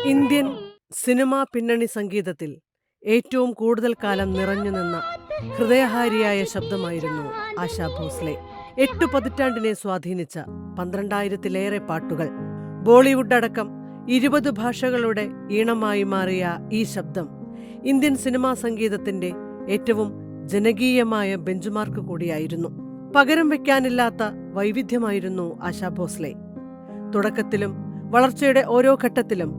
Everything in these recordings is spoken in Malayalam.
ഇന്ത്യൻ സിനിമാ പിന്നണി സംഗീതത്തിൽ ഏറ്റവും കൂടുതൽ കാലം നിറഞ്ഞുനിന്ന ഹൃദയഹാരിയായ ശബ്ദമായിരുന്നു ആശാ ഭോസ്ലെ. 8 പതിറ്റാണ്ടിനെ സ്വാധീനിച്ച 12,000-ലേറെ പാട്ടുകൾ, ബോളിവുഡ് അടക്കം 20 ഭാഷകളുടെ ഈണമായി മാറിയ ഈ ശബ്ദം ഇന്ത്യൻ സിനിമാ സംഗീതത്തിന്റെ ഏറ്റവും ജനകീയമായ ബെഞ്ച്മാർക്ക് കൂടിയായിരുന്നു. പകരം വയ്ക്കാനില്ലാത്ത വൈവിധ്യമായിരുന്നു ആശാ ഭോസ്ലെ. തുടക്കത്തിലും വളർച്ചയുടെ ഓരോ ഘട്ടത്തിലും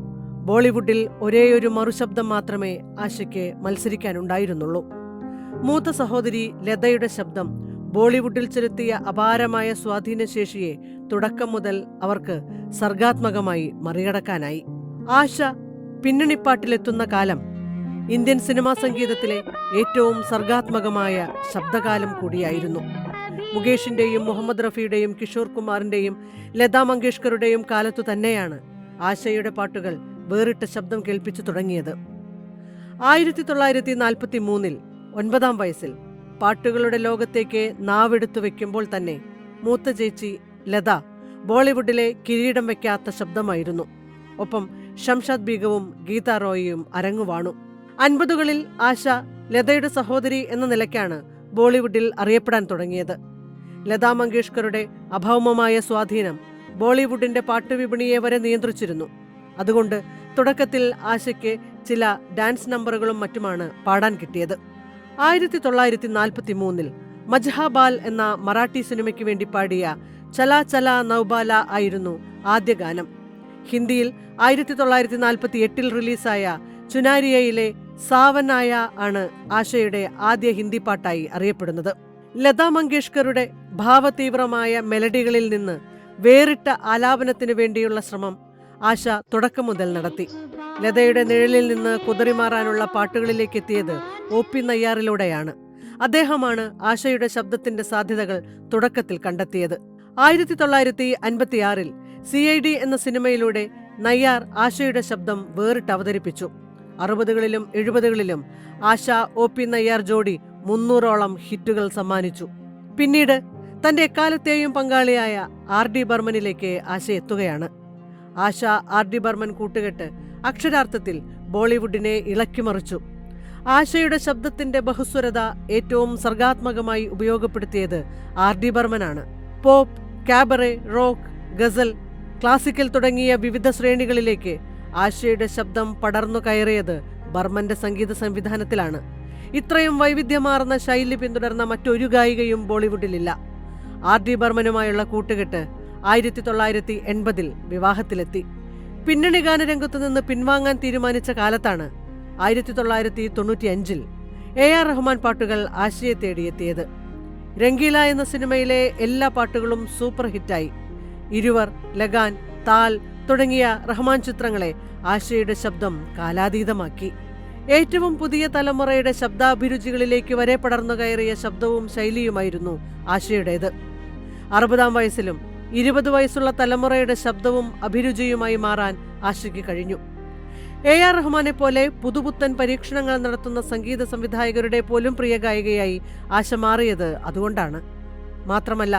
ബോളിവുഡിൽ ഒരേയൊരു മറുശബ്ദം മാത്രമേ ആശയ്ക്ക് മത്സരിക്കാനുണ്ടായിരുന്നുള്ളൂ. മൂത്ത സഹോദരി ലതയുടെ ശബ്ദം ബോളിവുഡിൽ ചെലുത്തിയ അപാരമായ സ്വാധീനശേഷിയെ തുടക്കം മുതൽ അവർക്ക് സർഗാത്മകമായി മറികടക്കാനായി. ആശ പിന്നണിപ്പാട്ടിലെത്തുന്ന കാലം ഇന്ത്യൻ സിനിമാ സംഗീതത്തിലെ ഏറ്റവും സർഗാത്മകമായ ശബ്ദകാലം കൂടിയായിരുന്നു. മുകേഷിന്റെയും മുഹമ്മദ് റഫിയുടെയും കിഷോർ കുമാറിന്റെയും ലതാ മങ്കേഷ്കറുടെയും കാലത്തു തന്നെയാണ് ആശയുടെ പാട്ടുകൾ വേറിട്ട ശബ്ദം കേൾപ്പിച്ചു തുടങ്ങിയത്. 1943 9-ാം വയസ്സിൽ പാട്ടുകളുടെ ലോകത്തേക്ക് നാവെടുത്തു വെക്കുമ്പോൾ തന്നെ മൂത്ത ചേച്ചി ലത ബോളിവുഡിലെ കിരീടം വയ്ക്കാത്ത ശബ്ദമായിരുന്നു. ഒപ്പം ഷംഷാദ് ബീഗവും ഗീത റോയിയും അരങ്ങുവാണു. 50കളിൽ ആശ ലതയുടെ സഹോദരി എന്ന നിലയ്ക്കാണ് ബോളിവുഡിൽ അറിയപ്പെടാൻ തുടങ്ങിയത്. ലതാ മങ്കേഷ്കറുടെ അഭൗമമായ സ്വാധീനം ബോളിവുഡിന്റെ പാട്ടുവിപണിയെ വരെ നിയന്ത്രിച്ചിരുന്നു. അതുകൊണ്ട് തുടക്കത്തിൽ ആശയ്ക്ക് ചില ഡാൻസ് നമ്പറുകളും മറ്റുമാണ് പാടാൻ കിട്ടിയത്. 1943 മജ്ഹാബാൽ എന്ന മറാഠി സിനിമയ്ക്ക് വേണ്ടി പാടിയ ചലാ ചലാ നൗബാല ആയിരുന്നു ആദ്യ ഗാനം. ഹിന്ദിയിൽ 1948 റിലീസായ ചുനാരിയയിലെ സാവനായ ആണ് ആശയുടെ ആദ്യ ഹിന്ദി പാട്ടായി അറിയപ്പെടുന്നത്. ലതാ മങ്കേഷ്കറുടെ ഭാവതീവ്രമായ മെലഡികളിൽ നിന്ന് വേറിട്ട ആലാപനത്തിന് വേണ്ടിയുള്ള ശ്രമം ആശ തുടക്കം മുതൽ നടത്തി. ലതയുടെ നിഴലിൽ നിന്ന് കുതറിമാറാനുള്ള പാട്ടുകളിലേക്ക് എത്തിയത് OP നയ്യാറിലൂടെയാണ്. അദ്ദേഹമാണ് ആശയുടെ ശബ്ദത്തിന്റെ സാധ്യതകൾ തുടക്കത്തിൽ കണ്ടെത്തിയത്. 1956 CID എന്ന സിനിമയിലൂടെ നയ്യാർ ആശയുടെ ശബ്ദം വേറിട്ട് അവതരിപ്പിച്ചു. 60കളിലും 70കളിലും ആശ OP നയ്യാർ ജോഡി 300ഓളം ഹിറ്റുകൾ സമ്മാനിച്ചു. പിന്നീട് തന്റെ എക്കാലത്തെയും പങ്കാളിയായ RD ബർമനിലേക്ക് ആശ എത്തുകയാണ്. ആശ RD ബർമൻ കൂട്ടുകെട്ട് അക്ഷരാർത്ഥത്തിൽ ബോളിവുഡിനെ ഇളക്കിമറിച്ചു. ആശയുടെ ശബ്ദത്തിന്റെ ബഹുസ്വരത ഏറ്റവും സർഗാത്മകമായി ഉപയോഗപ്പെടുത്തിയത് RD ബർമനാണ്. പോപ്പ്, കാബറെ, റോക്ക്, ഗസൽ, ക്ലാസിക്കൽ തുടങ്ങിയ വിവിധ ശ്രേണികളിലേക്ക് ആശയുടെ ശബ്ദം പടർന്നു കയറിയത് ബർമന്റെ സംഗീത സംവിധാനത്തിലാണ്. ഇത്രയും വൈവിധ്യമാർന്ന ശൈലി പിന്തുടർന്ന മറ്റൊരു ഗായികയും ബോളിവുഡിലില്ല. RD ബർമനുമായുള്ള കൂട്ടുകെട്ട് 1980 വിവാഹത്തിലെത്തി. പിന്നണി ഗാനരംഗത്തു നിന്ന് പിൻവാങ്ങാൻ തീരുമാനിച്ച കാലത്താണ് 1995 AR റഹ്മാൻ പാട്ടുകൾ ആശയെ തേടിയെത്തിയത്. രംഗീല എന്ന സിനിമയിലെ എല്ലാ പാട്ടുകളും സൂപ്പർ ഹിറ്റായി. ഇരുവർ, ലഗാൻ, താൽ തുടങ്ങിയ റഹ്മാൻ ചിത്രങ്ങളെ ആശയുടെ ശബ്ദം കാലാതീതമാക്കി. ഏറ്റവും പുതിയ തലമുറയുടെ ശബ്ദാഭിരുചികളിലേക്ക് വരെ പടർന്നു കയറിയ ശബ്ദവും ശൈലിയുമായിരുന്നു ആശയുടേത്. 60-ാം വയസ്സിലും 20 വയസ്സുള്ള തലമുറയുടെ ശബ്ദവും അഭിരുചിയുമായി മാറാൻ ആശയ്ക്ക് കഴിഞ്ഞു. AR റഹ്മാനെ പോലെ പുതുപുത്തൻ പരീക്ഷണങ്ങൾ നടത്തുന്ന സംഗീത സംവിധായകരുടെ പോലും പ്രിയ ഗായികയായി ആശ മാറിയത് അതുകൊണ്ടാണ്. മാത്രമല്ല,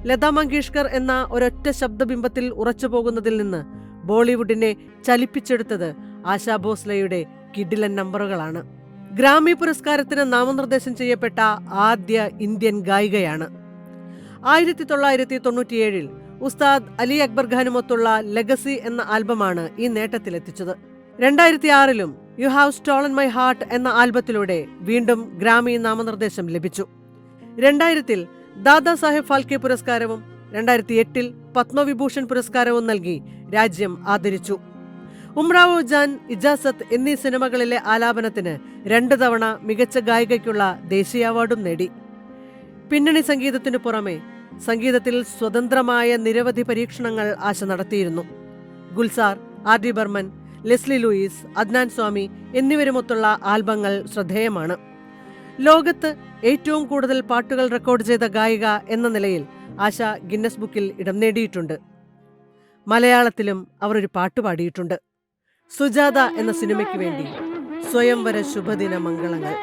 ലതാ മങ്കേഷ്കർ എന്ന ഒരൊറ്റ ശബ്ദബിംബത്തിൽ ഉറച്ചു പോകുന്നതിൽ നിന്ന് ബോളിവുഡിനെ ചലിപ്പിച്ചെടുത്തത് ആശാ ഭോസ്ലെയുടെ കിഡിലൻ നമ്പറുകളാണ്. ഗ്രാമി പുരസ്കാരത്തിന് നാമനിർദ്ദേശം ചെയ്യപ്പെട്ട ആദ്യ ഇന്ത്യൻ ഗായികയാണ്. 1997 ഉസ്താദ് അലി അക്ബർ ഖാനുമൊത്തുള്ള ലെഗസി എന്ന ആൽബമാണ് ഈ നേട്ടത്തിലെത്തിച്ചത്. 2006 you have stolen my heart എന്ന ആൽബത്തിലൂടെ വീണ്ടും ഗ്രാമി നാമനിർദ്ദേശം ലഭിച്ചു. 2000 ദാദാ സാഹേബ് ഫാൽക്കെ പുരസ്കാരവും 2008 പത്മവിഭൂഷൺ പുരസ്കാരവും നൽകി രാജ്യം ആദരിച്ചു. ഉംറാവോ ജാൻ, ഇജാസത്ത് എന്നീ സിനിമകളിലെ ആലാപനത്തിന് 2 തവണ മികച്ച ഗായികയ്ക്കുള്ള ദേശീയ അവാർഡും നേടി. പിന്നണി സംഗീതത്തിനു പുറമെ സംഗീതത്തിൽ സ്വതന്ത്രമായ നിരവധി പരീക്ഷണങ്ങൾ ആശ നടത്തിയിരുന്നു. ഗുൽസാർ, RD ബർമൻ, ലെസ്ലി ലൂയിസ്, അദ്നാൻ സ്വാമി എന്നിവരുമൊത്തുള്ള ആൽബങ്ങൾ ശ്രദ്ധേയമാണ്. ലോകത്ത് ഏറ്റവും കൂടുതൽ പാട്ടുകൾ റെക്കോർഡ് ചെയ്ത ഗായിക എന്ന നിലയിൽ ആശ ഗിന്നസ് ബുക്കിൽ ഇടം നേടിയിട്ടുണ്ട്. മലയാളത്തിലും അവർ ഒരു പാട്ട് പാടിയിട്ടുണ്ട്. സുജാത എന്ന സിനിമയ്ക്ക് വേണ്ടി സ്വയംവര ശുഭദിന മംഗളങ്ങൾ.